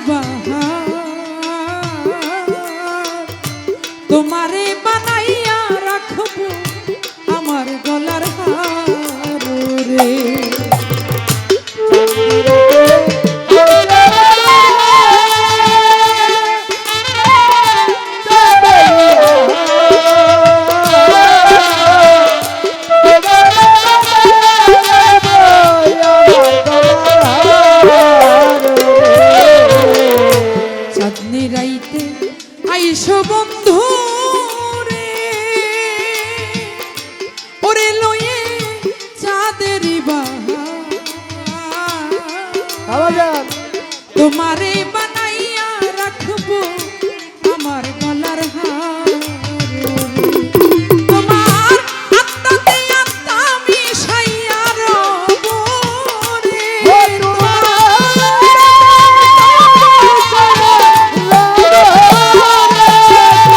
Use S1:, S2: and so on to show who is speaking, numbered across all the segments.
S1: বাহার তোমারে বানাইয়া রাখবো আমার গলার হার রে। আইসো বন্ধু রে ওরে লয়ে চাঁদেরি বাহার তোমারে বানাইয়া রাখবো আমার গলার হার। তোমার আত্মাতে আত্মা মিশাইয়া রব রে।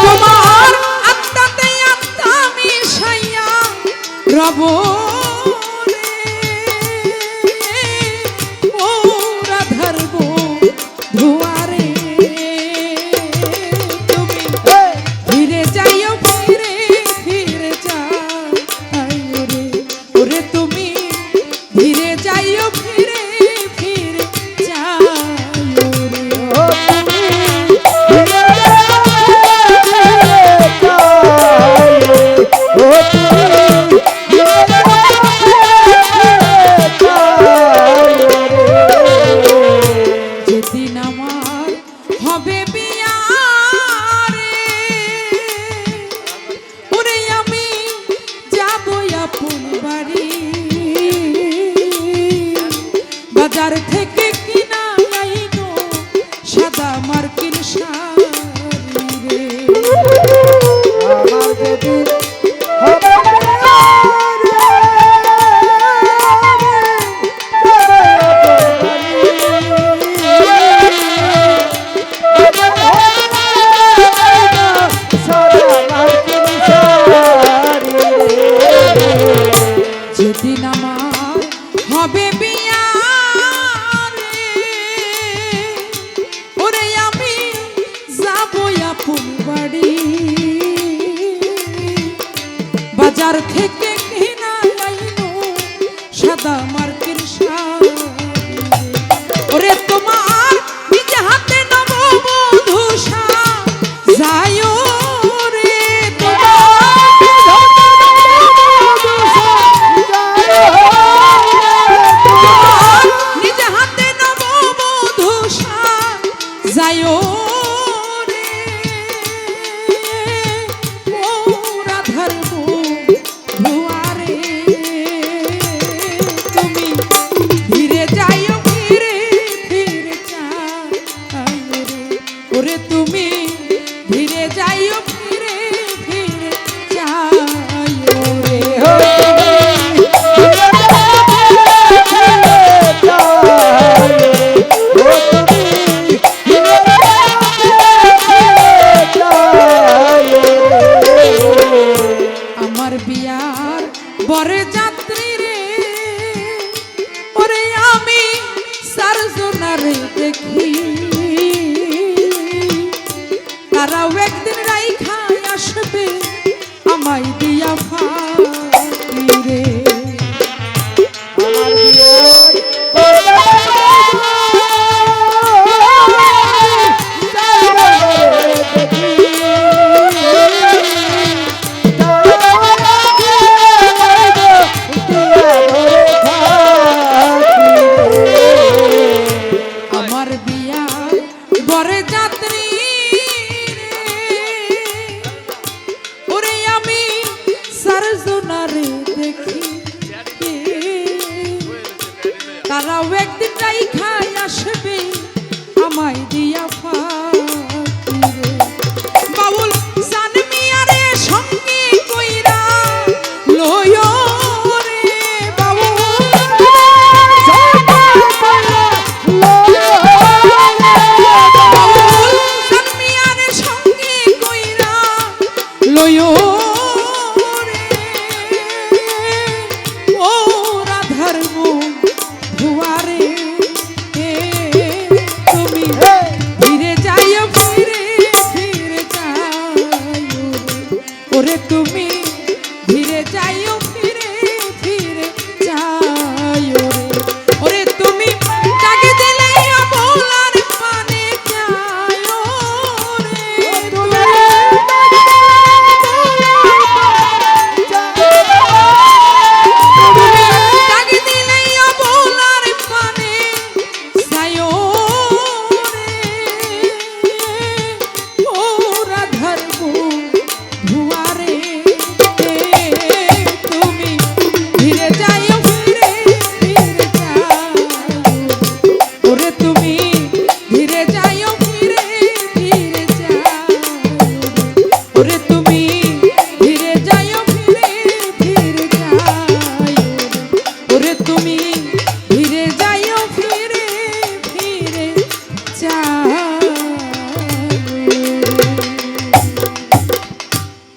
S1: তোমার আত্মাতে আত্মা মিশাইয়া রব বাজার থেকে কিনা আইনো সাদা মার্কিন শাড়ি রে। আমার যদি যেদিন আমার হবে বিয়া রে ওরে আমি যাবো আপন বাড়ি। বাজার থেকে কিনা আইনো সাদা মার্কিন শাড়ি ওরে তোমার নিজে হাতে নববধূ সাজায়ো রে। নিজে হাতে নববধূ সাজায়ো রে ও রাধার ভুয়ারে। তুমি ধীরে যাইও ফিরে ফিরে চাইও রে ওরে তুমি ধীরে যাইও ফিরে ফিরে চাইও রে। আমার বিয়ার বরে যাত্রী রে ওরে আমি সারজনারে দেখি তারাও একদিন